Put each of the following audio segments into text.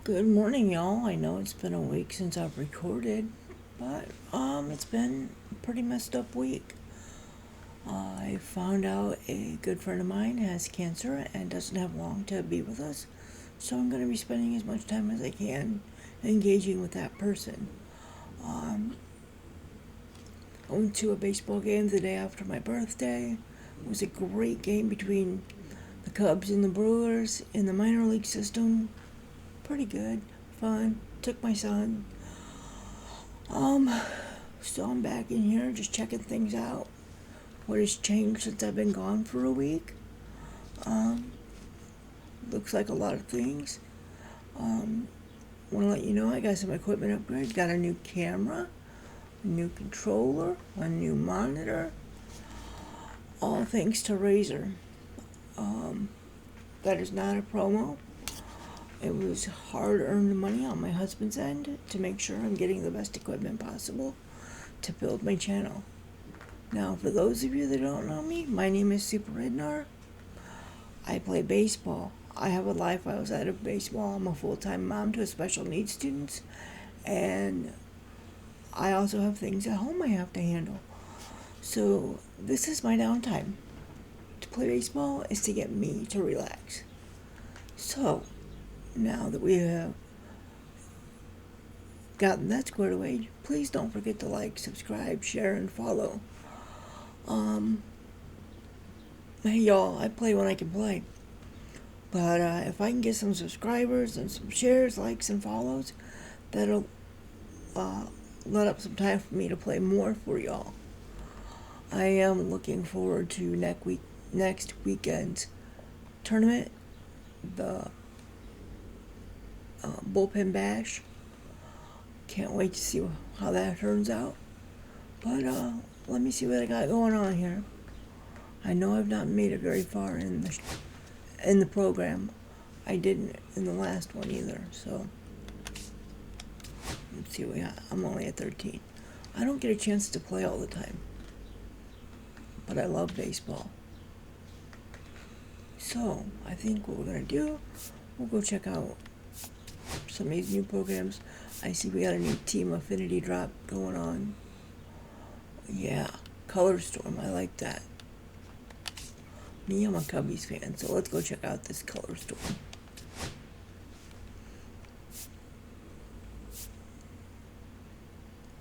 Good morning, y'all. I know it's been a week since I've recorded, but it's been a pretty messed up week. I found out a good friend of mine has cancer and doesn't have long to be with us, so I'm going to be spending as much time as I can engaging with that person. I went to a baseball game the day after my birthday. It was a great game between the Cubs and the Brewers in the minor league system. Pretty good, fun. Took my son. Um, so I'm back in here just checking things out. What has changed since I've been gone for a week? Um, Looks like a lot of things. Want to let you know I got some equipment upgrades. Got a new camera, a new controller, a new monitor. All thanks to Razer. That is not a promo. It was hard-earned money on my husband's end to make sure I'm getting the best equipment possible to build my channel. Now, for those of you that don't know me, my name is Super Ednar. I play baseball. I have a life outside of baseball. I'm a full-time mom to special needs students, and I also have things at home I have to handle. So this is my downtime. To play baseball is to get me to relax. So now that we have gotten that squared away, please don't forget to like, subscribe, share, and follow. Hey y'all, I play when I can play. But if I can get some subscribers and some shares, likes, and follows, that'll let up some time for me to play more for y'all. I am looking forward to next weekend's tournament, the bullpen bash. Can't wait to see how that turns out. But let me see what I got going on here. I know I've not made it very far in the program. I didn't in the last one either. So let's see what we got. I'm only at 13. I don't get a chance to play all the time, but I love baseball. So I think what we're gonna do, we'll go check out some of these new programs. I see we got a new Team Affinity drop going on. Yeah, Color Storm, I like that. Me, I'm a Cubbies fan, so let's go check out this Color Storm.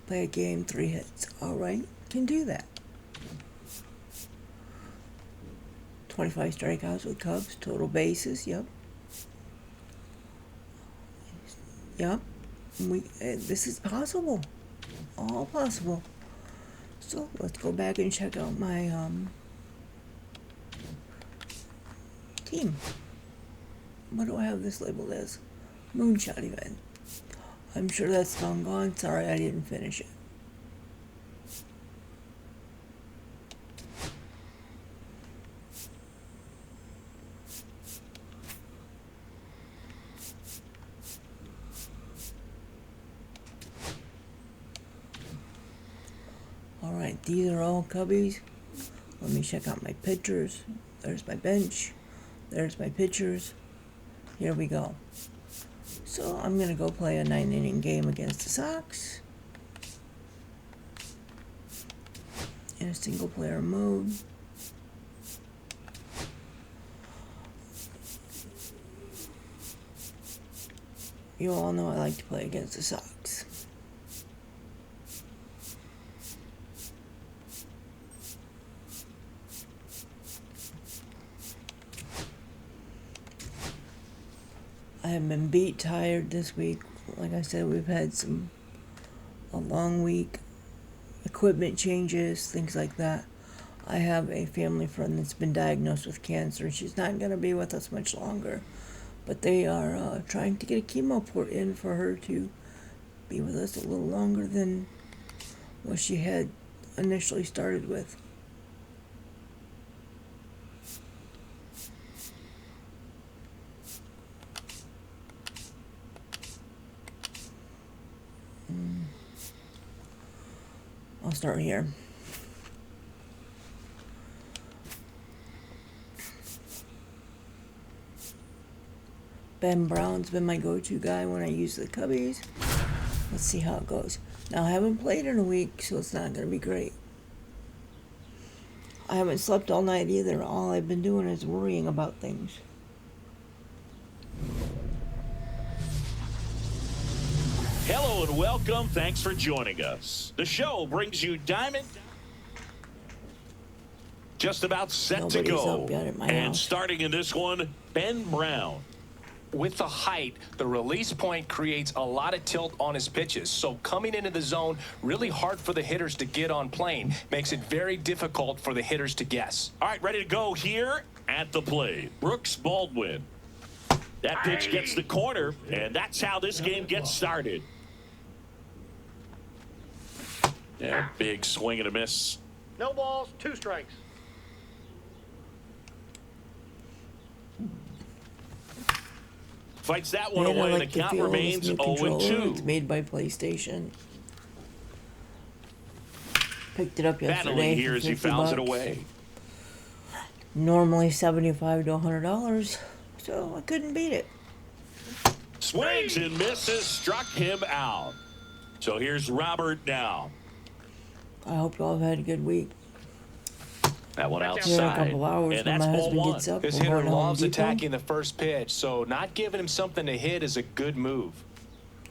Play a game, 3 hits. Alright, can do that. 25 strikeouts with Cubs, total bases, yep. Yep, this is possible. All possible. So let's go back and check out my team. What do I have this labeled as? Moonshot event. I'm sure that's long gone. Sorry I didn't finish it. Alright, these are all Cubbies. Let me check out my pitchers. There's my bench. There's my pitchers. Here we go. So I'm going to go play a 9-inning game against the Sox in a single player mode. You all know I like to play against the Sox. I have been beat tired this week. Like I said, we've had a long week, equipment changes, things like that. I have a family friend that's been diagnosed with cancer. She's not going to be with us much longer, but they are trying to get a chemo port in for her to be with us a little longer than what she had initially started with. I'll start here. Ben Brown's been my go-to guy when I use the cubbies. Let's see how it goes. Now, I haven't played in a week, so it's not going to be great. I haven't slept all night either. All I've been doing is worrying about things. Hello and welcome. Thanks for joining us. The show brings you Diamond. Just about set Nobody's to go. up yet at my and house. starting in this one, Ben Brown. With the height, the release point creates a lot of tilt on his pitches. So coming into the zone, really hard for the hitters to get on plane. Makes it very difficult for the hitters to guess. All right, ready to go here at the plate. Brooks Baldwin. That pitch gets the corner, and that's how this game gets started. Yeah, big swing and a miss. No balls, 2 strikes. Fights that one Man, I away. like The count feel of this remains new 0-2. controller. It's made by PlayStation. Picked it up Battling yesterday here for as he $50. fouls it away. Normally $75 to $100, so I couldn't beat it. Swings and misses, struck him out. So here's Robert now. I hope y'all have had a good week. That one Here in a outside. couple hours And when that's my ball husband one. gets up. This we're hitter going to Home loves Depot. attacking the first pitch, so not giving him something to hit is a good move.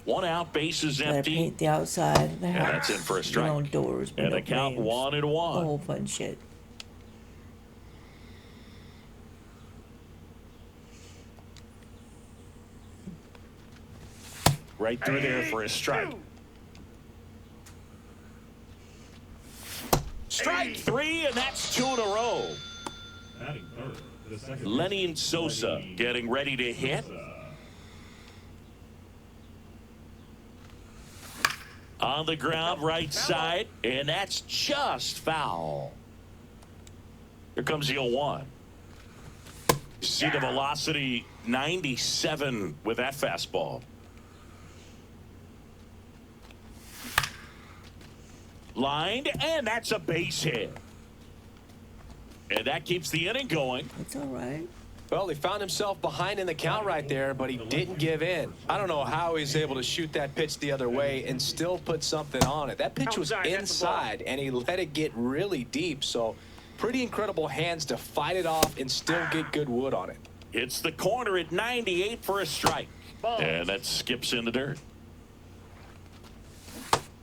1 out, bases Gotta empty. paint the outside of the house. And that's in for a strike. You know, doors, And window the count frames, 1-1. the whole fun shit. Right through there for a strike. Strike 3, and that's 2 in a row. Lenny Sosa getting ready to hit. On the ground, right side, and that's just foul. Here comes the 0-1. See the velocity, 97 with that fastball. Lined, and that's a base hit. And that keeps the inning going. It's all right. Well, he found himself behind in the count right there, but he didn't give in. I don't know how he's able to shoot that pitch the other way and still put something on it. That pitch was inside, and he let it get really deep. So pretty incredible hands to fight it off and still get good wood on it. It's the corner at 98 for a strike. And that skips in the dirt.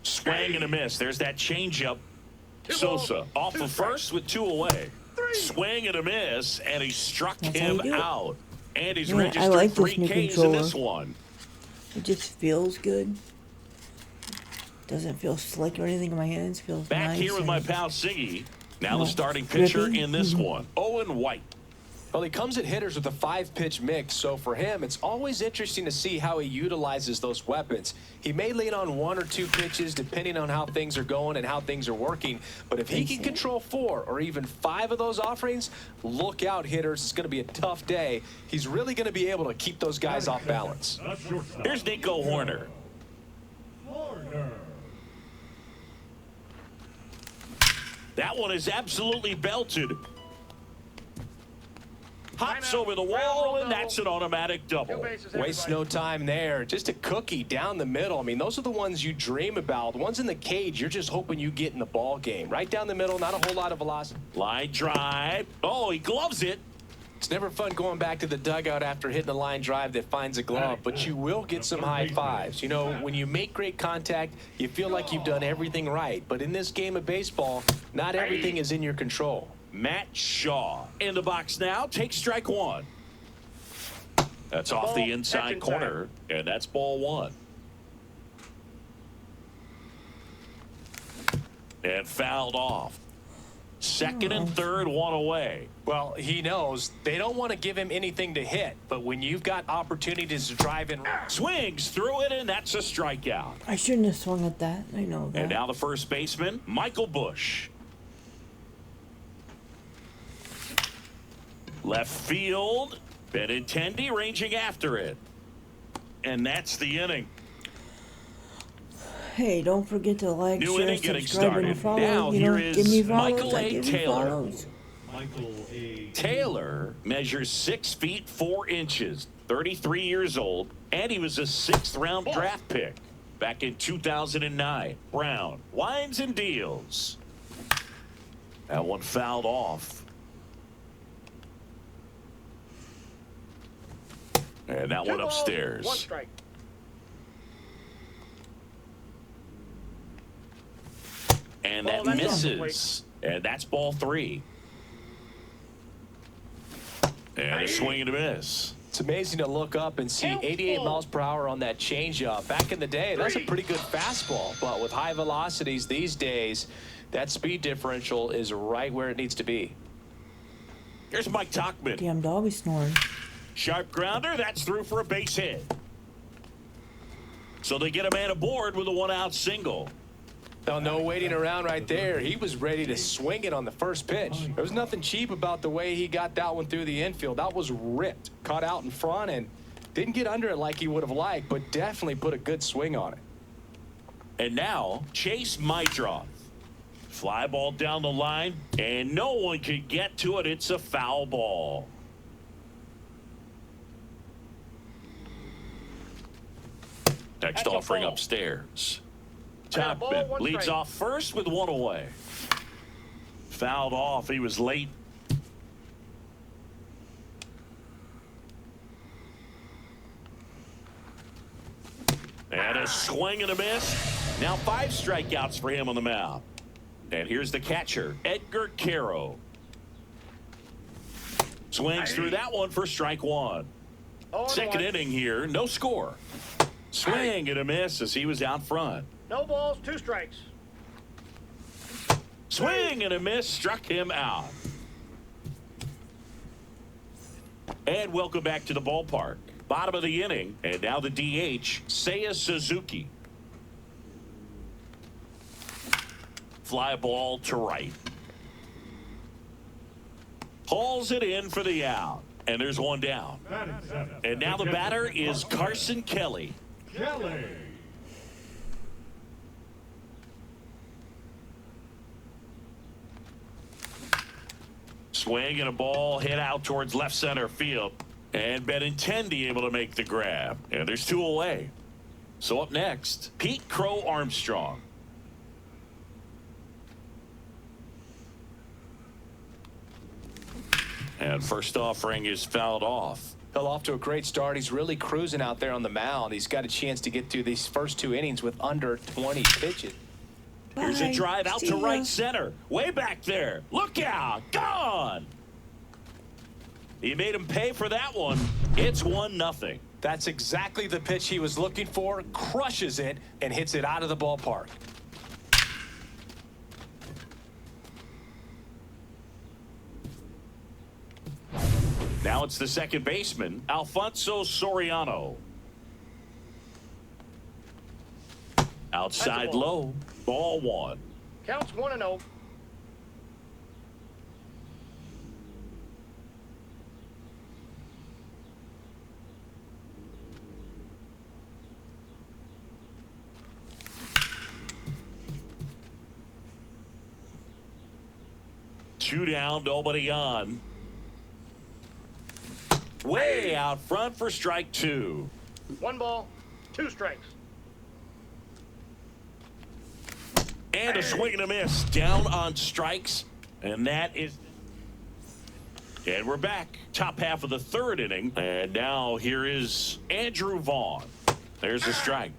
Swing and a miss. There's that changeup. Sosa off of first with 2 away. Swing and a miss, and he struck That's how you him do it. out. And he's Yeah, I registered like 3 this new Ks in controller. this one. It just feels good. Doesn't feel slick or anything in my hands. Feels Back nice. here with my and- pal Siggy. Now No, the starting pitcher grippy. in this one, Owen White. Well, he comes at hitters with a 5-pitch mix, so for him, it's always interesting to see how he utilizes those weapons. He may lean on 1 or 2 pitches depending on how things are going and how things are working, but if he can control 4 or even 5 of those offerings, look out, hitters. It's going to be a tough day. He's really going to be able to keep those guys off balance. Here's Nico Horner. That one is absolutely belted. Hops over the wall, and that's an automatic double. Waste no time there. Just a cookie down the middle. I mean, those are the ones you dream about. The ones in the cage, you're just hoping you get in the ball game. Right down the middle, not a whole lot of velocity. Line drive. Oh, he gloves it. It's never fun going back to the dugout after hitting a line drive that finds a glove, but you will get some high fives. You know, when you make great contact, you feel like you've done everything right. But in this game of baseball, not everything is in your control. Matt Shaw in the box now. Takes strike 1. That's off the inside corner, and that's ball 1. And fouled off. Second and third, 1 away. Well, he knows they don't want to give him anything to hit, but when you've got opportunities to drive in. Swings through it, and that's a strikeout. I shouldn't have swung at that. I know that. And now the first baseman, Michael Bush. Left field, Benintendi ranging after it. And that's the inning. Hey, don't forget to like, New share, inning getting subscribe, started. and follow. Now you know, here give is me follows. Michael I A. give you Taylor. follows. Taylor measures 6 feet 4 inches. 33 years old, and he was a 6th-round draft pick back in 2009. Brown winds and deals. That one fouled off. And that 2 one balls, upstairs. 1 strike. And Ball, that that's off the misses. And that's ball 3. And a swing and a miss. It's amazing to look up and see 88 miles per hour on that changeup. Back in the day, that's a pretty good fastball. But with high velocities these days, that speed differential is right where it needs to be. Here's Mike Tauchman. Damn dog is snoring. Sharp grounder. That's through for a base hit. So they get a man aboard with a 1-out single. No waiting around right there. He was ready to swing it on the first pitch. There was nothing cheap about the way he got that one through the infield. That was ripped. Caught out in front and didn't get under it like he would have liked, but definitely put a good swing on it. And now, Chase Mydroth. Fly ball down the line, and no one could get to it. It's a foul ball. Next That's a offering ball. upstairs. And a ball, Topman 1 leads strike. off first with 1 away. Fouled off. He was late. And a swing and a miss. Now 5 strikeouts for him on the mound. And here's the catcher, Edgar Caro. Swings through that one for strike 1. Oh, Second 1. inning here, no score. Swing and a miss as he was out front. No balls, 2 strikes. Swing and a miss, struck him out. And welcome back to the ballpark. Bottom of the inning, and now the DH, Seiya Suzuki. Fly ball to right. Hauls it in for the out, and there's 1 down. And now the batter is Carson Kelly. Swing and a ball hit out towards left center field. And Benintendi able to make the grab. And there's 2 away. So up next, Pete Crow Armstrong. And first offering is fouled off. Fell off to a great start. He's really cruising out there on the mound. He's got a chance to get through these first 2 innings with under 20 pitches. Here's a Bye. drive out See to ya. right center. Way back there. Look out. Gone. He made him pay for that one. It's 1-0. That's exactly the pitch he was looking for. Crushes it and hits it out of the ballpark. Now it's the second baseman, Alfonso Soriano. Outside That's a ball. low, ball 1. Counts 1-0. Two down, nobody on. Way out front for strike 2. 1 ball, 2 strikes. And a swing and a miss. Down on strikes. And that is... And we're back. Top half of the 3rd inning. And now here is Andrew Vaughn. There's a strike.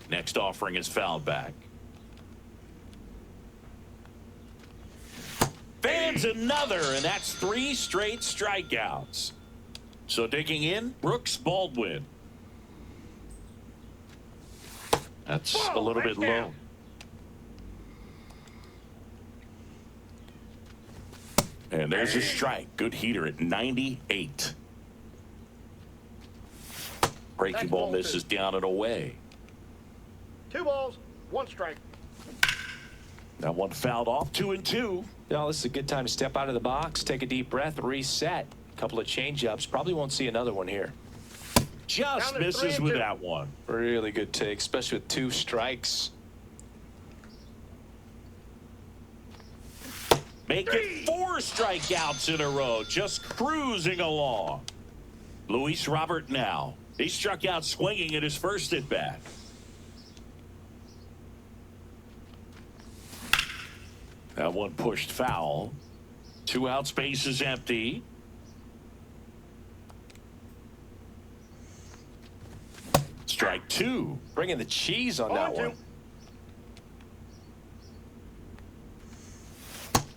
Next offering is fouled back. Fans another, and that's 3 straight strikeouts. So digging in, Brooks Baldwin. That's a little bit low. And there's a strike. Good heater at 98. Breaking That's ball ball misses 2. down and away. 2 balls, 1 strike. That one fouled off, 2-2. Now, this is a good time to step out of the box, take a deep breath, reset. A couple of change-ups. Probably won't see another one here. Just Down to misses with 3-2. that one. Really good take, especially with 2 strikes. Make it 4 strikeouts in a row, just cruising along. Luis Robert now. He struck out swinging in his first at-bat. That one pushed foul. 2 outs, base is empty. Strike 2. Bringing the cheese on that one.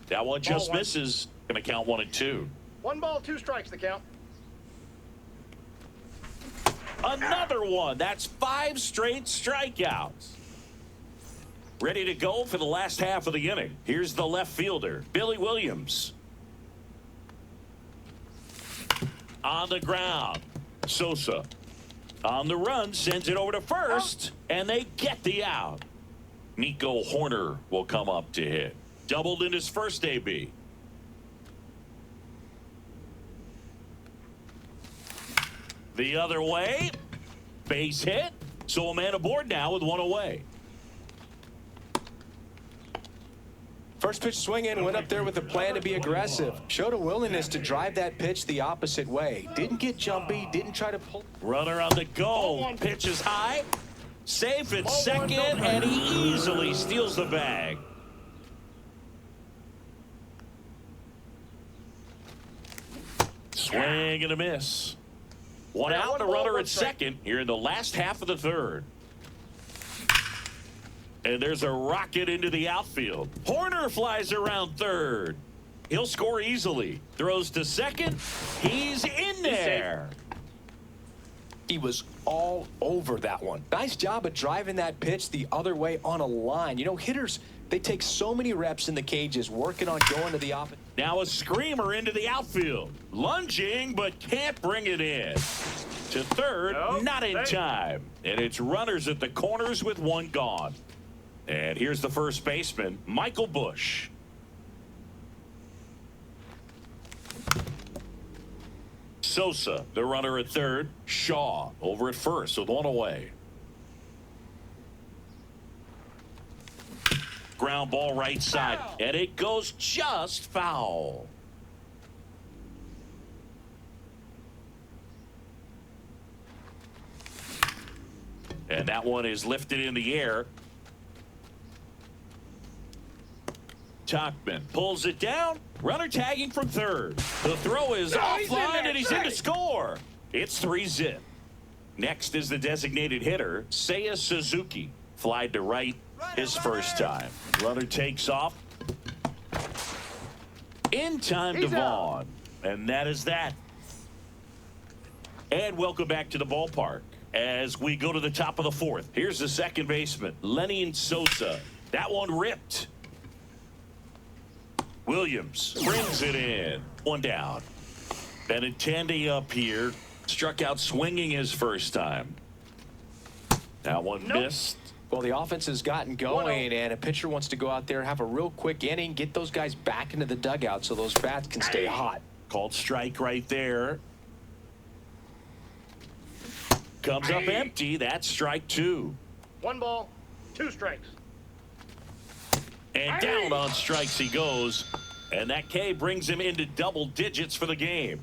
That one just misses. Going to count 1 and 2. 1 ball, 2 strikes, the count. Another one. That's 5 straight strikeouts. Ready to go for the last half of the inning. Here's the left fielder, Billy Williams. On the ground, Sosa. On the run, sends it over to first, and they get the out. Nico Horner will come up to hit. Doubled in his first AB. The other way, base hit. So a man aboard now with 1 away. First pitch swinging, went up there with a plan to be aggressive. Showed a willingness to drive that pitch the opposite way. Didn't get jumpy, didn't try to pull. Runner on the go. Pitch is high. Safe at second, and he easily steals the bag. Swing and a miss. 1 out, a runner at second here in the last half of the third. And there's a rocket into the outfield. Horner flies around third. He'll score easily. Throws to second. He's in there. He was all over that one. Nice job of driving that pitch the other way on a line. You know, hitters, they take so many reps in the cages working on going to the opposite. Now a screamer into the outfield. Lunging, but can't bring it in. To third, not in time. And it's runners at the corners with 1 gone. And here's the first baseman, Michael Bush. Sosa, the runner at third. Shaw over at first with 1 away. Ground ball right side, and it goes just foul. And that one is lifted in the air. Tachman pulls it down. Runner tagging from third. The throw is offline, and he's in to score. It's 3-zip. Next is the designated hitter, Seiya Suzuki. Flied to right his first time. Runner takes off. In time to Vaughn. And that is that. And welcome back to the ballpark as we go to the top of the fourth. Here's the second baseman, Lenny Sosa. That one ripped. Williams brings it in. 1 down. Benintendi up here. Struck out swinging his first time. That one missed. Well, the offense has gotten going, and a pitcher wants to go out there, have a real quick inning, get those guys back into the dugout so those bats can stay hot. Called strike right there. Comes up empty. That's strike 2. 1 ball, 2 strikes. And down on strikes he goes. And that K brings him into double digits for the game.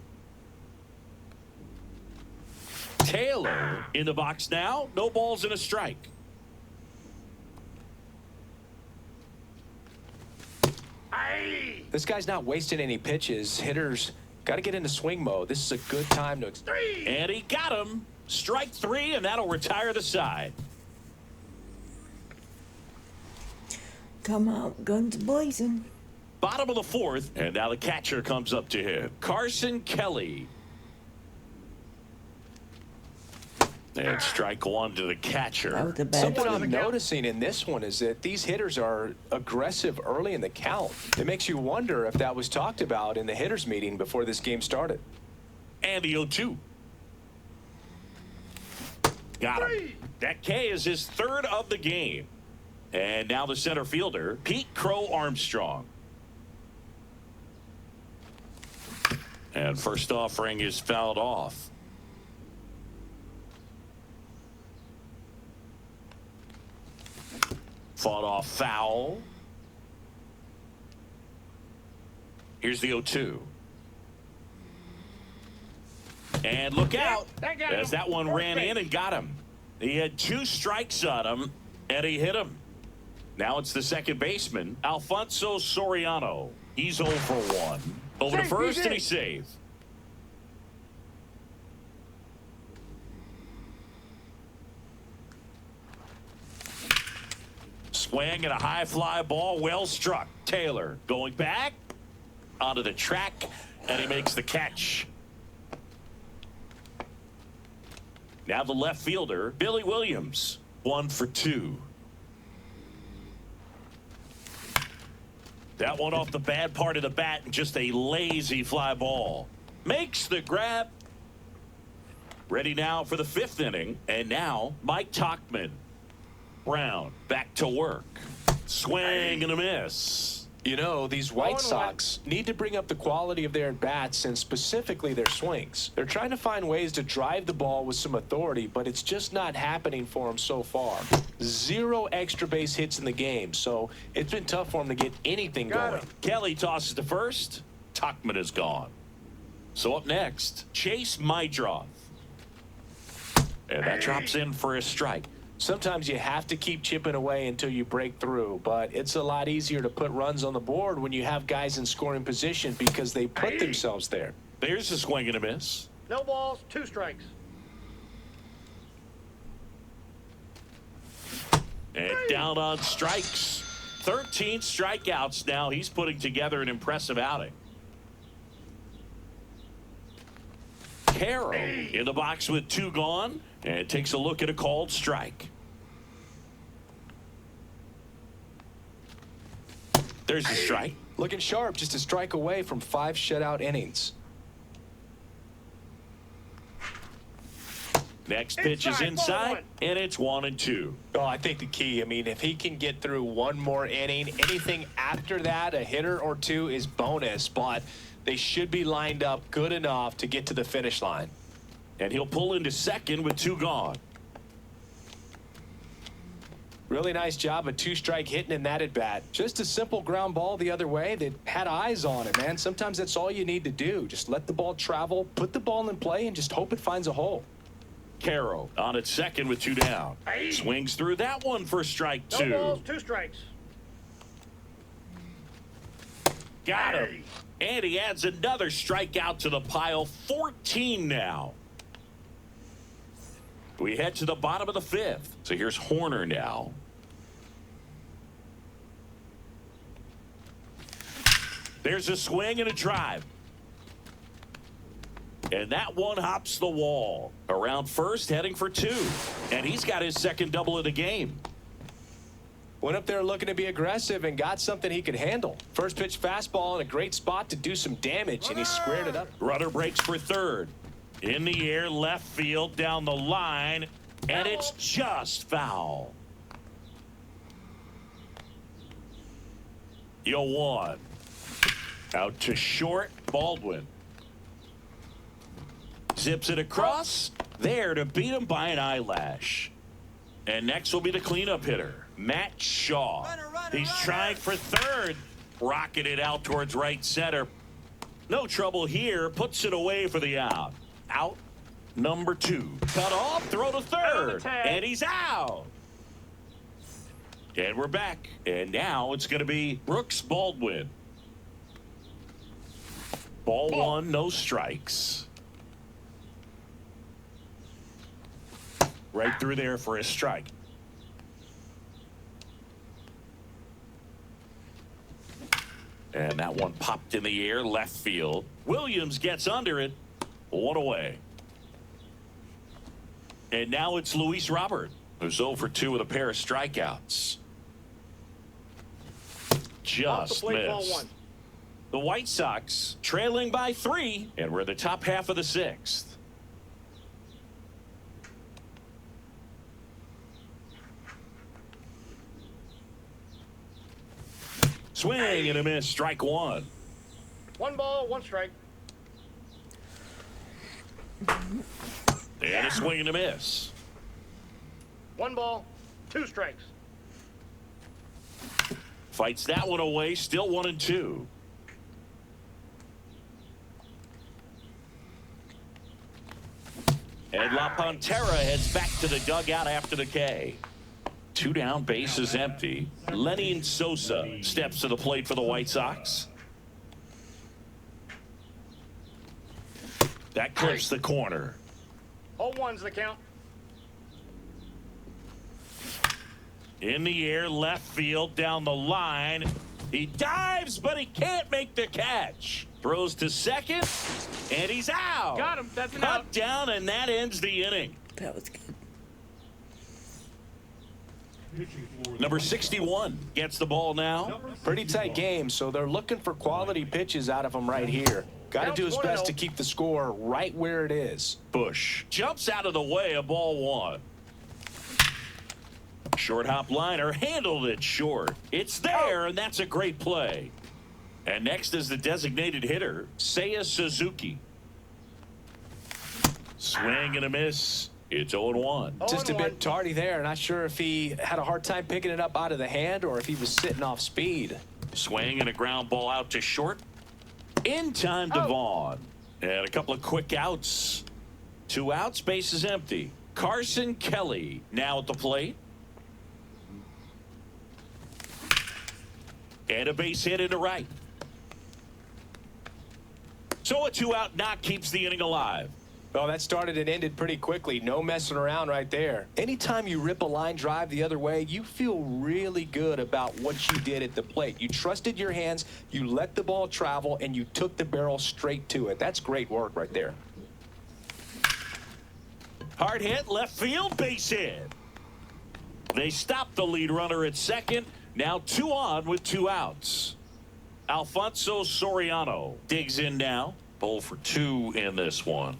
Taylor in the box now. No balls and a strike. This guy's not wasting any pitches. Hitters got to get into swing mode. This is a good time to. And he got him. Strike 3, and that'll retire the side. Come out, guns blazing. Bottom of the fourth, and now the catcher comes up to him. Carson Kelly. And strike 1 to the catcher. That was a bad Something swing. I'm noticing in this one is that these hitters are aggressive early in the count. It makes you wonder if that was talked about in the hitters meeting before this game started. And the 0-2. Got him. That K is his 3rd of the game. And now the center fielder, Pete Crow Armstrong. And first offering is fouled off. Fought off foul. Here's the 0-2. And look out that got as him. that one First ran base. in and got him. He had 2 strikes on him, and he hit him. Now it's the second baseman, Alfonso Soriano. He's 0 for 1. Over to Safe, first, BJ. and he saved. Swing and a high fly ball, well struck. Taylor going back onto the track, and he makes the catch. Now the left fielder, Billy Williams, 1 for 2. That one off the bad part of the bat, and just a lazy fly ball. Makes the grab. Ready now for the 5th inning, and now Mike Tauchman. Brown back to work. Swing and a miss. You know, these White 0-1. Sox need to bring up the quality of their at-bats and specifically their swings. They're trying to find ways to drive the ball with some authority, but it's just not happening for them so far. 0 extra base hits in the game, so it's been tough for them to get anything Got going. him. Kelly tosses to first. Tauchman is gone. So up next, Chase Mydroth. And that drops in for a strike. Sometimes you have to keep chipping away until you break through, but it's a lot easier to put runs on the board when you have guys in scoring position because they put themselves there. There's a swing and a miss. No balls, 2 strikes. And down on strikes. 13 strikeouts now. He's putting together an impressive outing. Caro in the box with 2 gone, and takes a look at a called strike. There's the strike. Looking sharp, just a strike away from 5 shutout innings. Next pitch is Inside, inside, 1-1. and it's 1-2. Oh, I think the key, if he can get through 1 more inning, anything after that, a hitter or 2 is bonus, but they should be lined up good enough to get to the finish line. And he'll pull into second with 2 gone. Really nice job of 2-strike hitting in that at bat. Just a simple ground ball the other way that had eyes on it, man. Sometimes that's all you need to do. Just let the ball travel, put the ball in play, and just hope it finds a hole. Caro on at second with 2 down. Swings through that one for strike 2. No balls, 2 strikes. Got him. And he adds another strikeout to the pile. 14 now. We head to the bottom of the 5th. So here's Horner now. There's a swing and a drive. And that one hops the wall. Around first, heading for 2. And he's got his second double of the game. Went up there looking to be aggressive and got something he could handle. First pitch fastball in a great spot to do some damage, and he squared it up. Runner breaks for third. In the air, left field, down the line, and it's just foul. 0-1. Out to short, Baldwin. Zips it across, there to beat him by an eyelash. And next will be the cleanup hitter, Matt Shaw. He's trying for third. Rocketed out towards right center. No trouble here. Puts it away for the out. Out number 2. Cut off, throw to third. And he's out. And we're back. And now it's going to be Brooks Baldwin. Ball 1, no strikes. Right through there for a strike. And that one popped in the air, left field. Williams gets under it. 1 away. And now it's Luis Robert, who's 0 for 2 with a pair of strikeouts. Off the Just plate, ball missed. 1. The White Sox trailing by 3, and we're in the top half of the 6th. Swing and a miss, strike 1. 1 ball, 1 strike. And a swing and a miss. 1 ball, 2 strikes. Fights that one away, still 1-2. Pantera heads back to the dugout after the K. 2 down, bases empty. Lenny Sosa steps to the plate for the White Sox. That clips the corner. 0-1's the count. In the air, left field, down the line. He dives, but he can't make the catch. Throws to second, and he's out. Got him. That's an Cut out. down, and that ends the inning. That was good. Number 61 gets the ball now. Pretty tight game, so they're looking for quality pitches out of him right here. Got to do his best to keep the score right where it is. Bush jumps out of the way of ball 1. Short hop liner handled it short. It's there, and that's a great play. And next is the designated hitter, Seiya Suzuki. Swing and a miss. It's 0-1. Just a bit tardy there. Not sure if he had a hard time picking it up out of the hand or if he was sitting off speed. Swing and a ground ball out to short. In time to Vaughn. And a couple of quick outs. 2 outs, base is empty. Carson Kelly now at the plate. And a base hit into right. So a 2-out knock keeps the inning alive. Well, that started and ended pretty quickly. No messing around right there. Anytime you rip a line drive the other way, you feel really good about what you did at the plate. You trusted your hands, you let the ball travel, and you took the barrel straight to it. That's great work right there. Hard hit, left field, base hit. They stop the lead runner at second. Now 2 on with 2 outs. Alfonso Soriano digs in now. 0 for 2 in this one.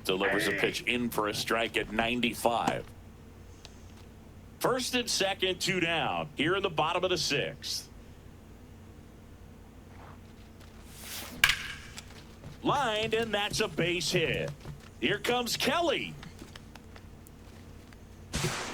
Delivers a pitch in for a strike at 95. First and second, 2 down. Here in the bottom of the 6th. Lined, and that's a base hit. Here comes Kelly.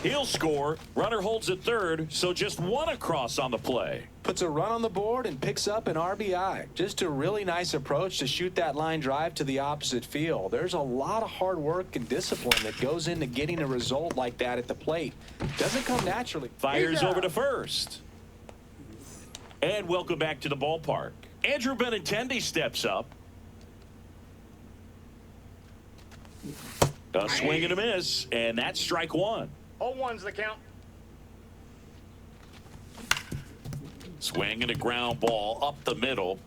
He'll score. Runner holds at third, so just 1 across on the play. Puts a run on the board and picks up an RBI. Just a really nice approach to shoot that line drive to the opposite field. There's a lot of hard work and discipline that goes into getting a result like that at the plate. Doesn't come naturally. Fires over to first. And welcome back to the ballpark. Andrew Benintendi steps up. A swing and a miss, and that's strike 1. 0-1's the count. Swing and a ground ball up the middle.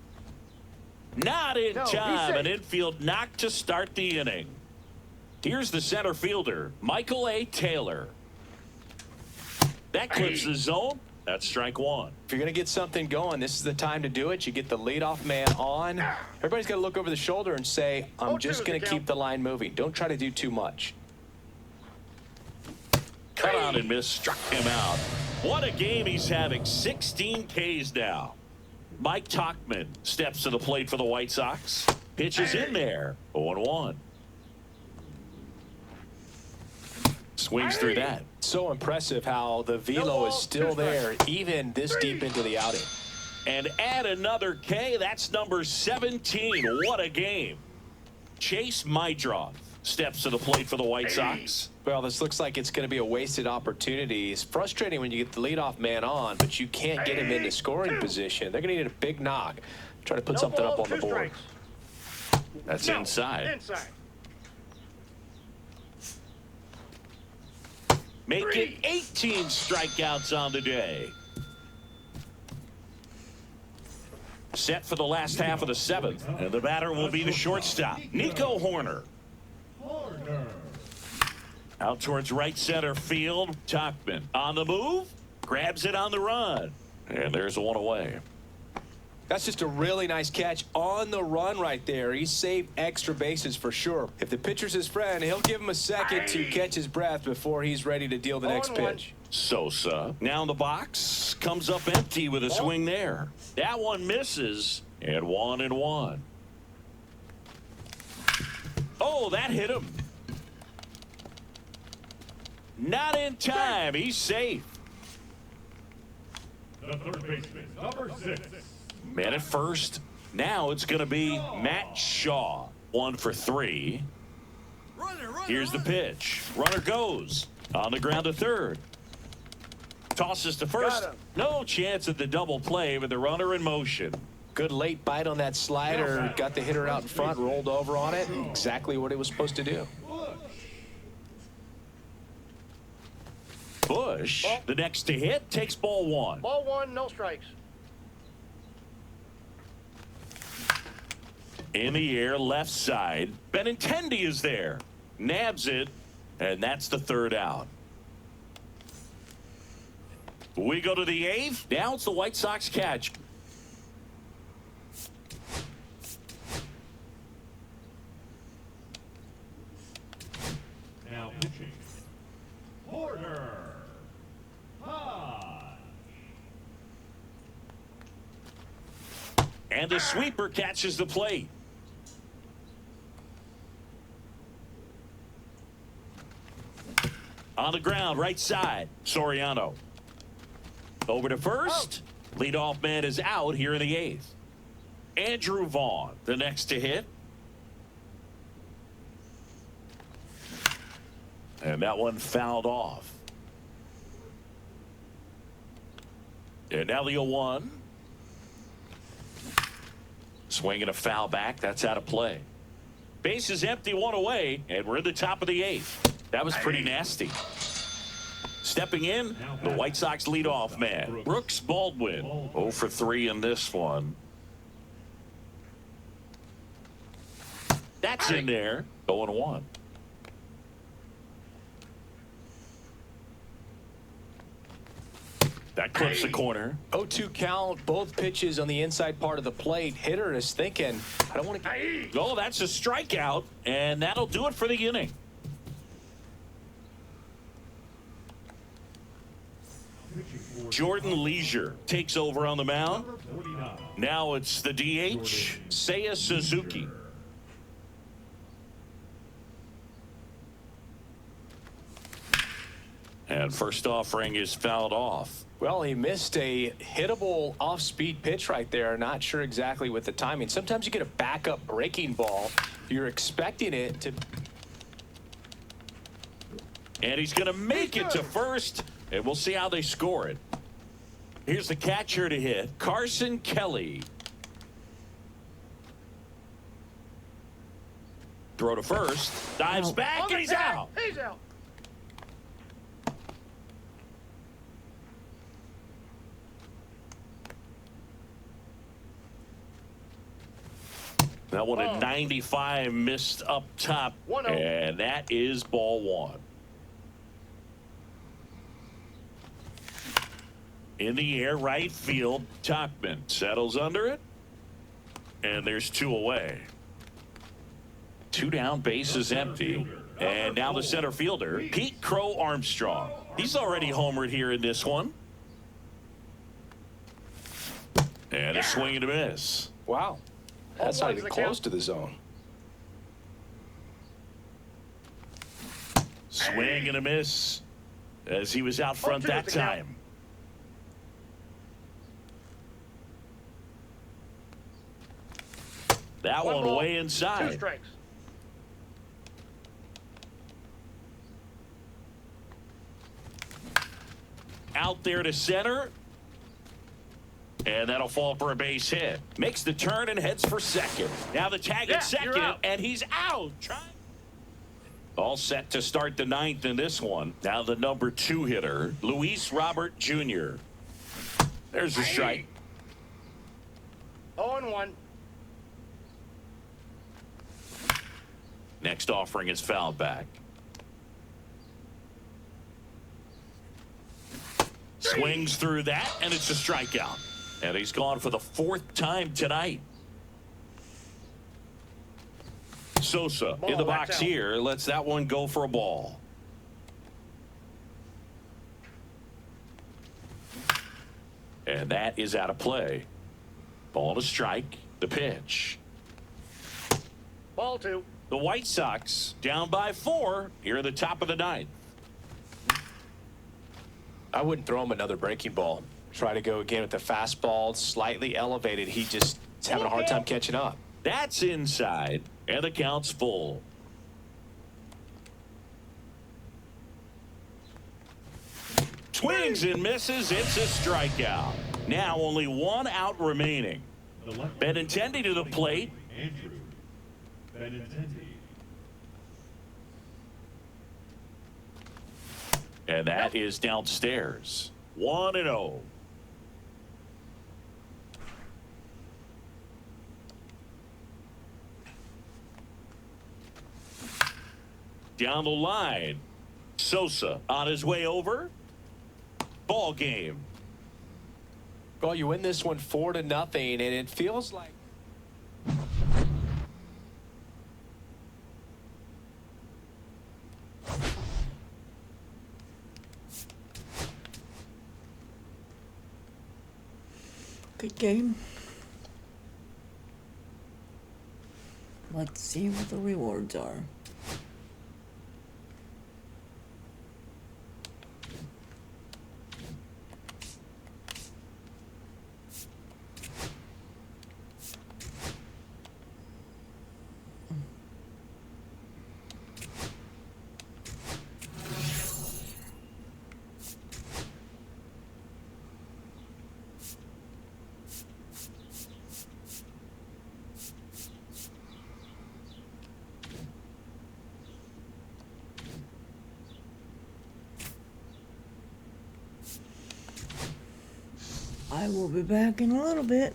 Not in time. An infield knock to start the inning. Here's the center fielder, Michael A. Taylor. That clips the zone. That's strike 1. If you're going to get something going, this is the time to do it. You get the leadoff man on. Everybody's got to look over the shoulder and say, I'm just going to keep the line moving. Don't try to do too much. Cut on and miss, struck him out. What a game he's having. 16 Ks now. Mike Tauchman steps to the plate for the White Sox. Pitches in there. 0-1. Swings through that. So impressive how the velo is still there even this deep into the outing. And add another K. That's number 17. What a game. Chase Mydroth steps to the plate for the White Sox. Well, this looks like it's going to be a wasted opportunity. It's frustrating when you get the leadoff man on, but you can't get him into scoring position. They're going to need a big knock. Try to put something up on the board. That's inside. Make it 18 strikeouts on the day. Set for the last half of the 7th, and the batter will be the shortstop, Nico Horner. Out towards right center field, Tauchman on the move, grabs it on the run, and there's a 1 away. That's just a really nice catch on the run right there. He saved extra bases for sure. If the pitcher's his friend, he'll give him a second to catch his breath before he's ready to deal the next pitch. Sosa now in the box, comes up empty with a swing there. That one misses, and 1-1. Oh, that hit him. Not in time. He's safe. The third baseman, number 6. Man at first. Now it's going to be Matt Shaw. 1 for 3. Here's the pitch. Runner goes. On the ground to third. Tosses to first. Got him. No chance at the double play with the runner in motion. Good late bite on that slider. Got the hitter out in front, rolled over on it. Exactly what it was supposed to do. Bush, the next to hit, takes ball one. Ball one, no strikes. In the air, left side. Benintendi is there. Nabs it, and that's the third out. We go to the eighth. Now it's the White Sox catch. Now pitching. Porter. Hodge. And the sweeper catches the plate. On the ground, right side, Soriano. Over to first. Leadoff man is out here in the eighth. Andrew Vaughn, the next to hit. And that one fouled off. And now the 0-1. Swinging a foul back. That's out of play. Base is empty, one away, and we're in the top of the eighth. That was pretty nasty. Stepping in, the White Sox leadoff man, Brooks Baldwin. 0 for 3 in this one. That's in there. 0-1. That clips the corner. 0-2 count, both pitches on the inside part of the plate. Hitter is thinking, I don't want to. Oh, that's a strikeout, and that'll do it for the inning. Jordan Leisure takes over on the mound. Now it's the DH, Seiya Suzuki. And first offering is fouled off. Well, he missed a hittable off-speed pitch right there. Not sure exactly with the timing. Sometimes you get a backup breaking ball. You're expecting it to. And he's going to make it to first, and we'll see how they score it. Here's the catcher to hit, Carson Kelly. Throw to first, dives back, and he's out. He's out. That one at 95 missed up top, 1-0. and that is ball one. In the air, right field, Tachman settles under it, and there's 2 away. 2 down, base is empty, and now the center fielder, Pete Crow Armstrong. He's already homered here in this one. And a swing and a miss. Wow. That's not even close to the zone. Swing and a miss as he was out front that time. That one ball, way 2 inside. strikes. Out there to center. And that'll fall for a base hit. Makes the turn and heads for second. Now the tag at second, and he's out. All set to start the 9th in this one. Now the number 2 hitter, Luis Robert Jr. There's a strike. 0-1. Next offering is fouled back. Swings through that, and it's a strikeout. And he's gone for the 4th time tonight. Sosa in the box here. Lets that one go for a ball. And that is out of play. Ball to strike. The pitch. Ball 2. The White Sox down by 4 here in the top of the 9th. I wouldn't throw him another breaking ball. Try to go again with the fastball, slightly elevated. He just is having a hard time catching up. That's inside, and the count's full. Swings and misses. It's a strikeout. Now only one out remaining. The left Benintendi to the plate. Andrew Benintendi. And that is downstairs. 1-0. Down the line. Sosa on his way over. Ball game. Well, you win this one 4-0, and it feels like. Good game. Let's see what the rewards are. I will be back in a little bit.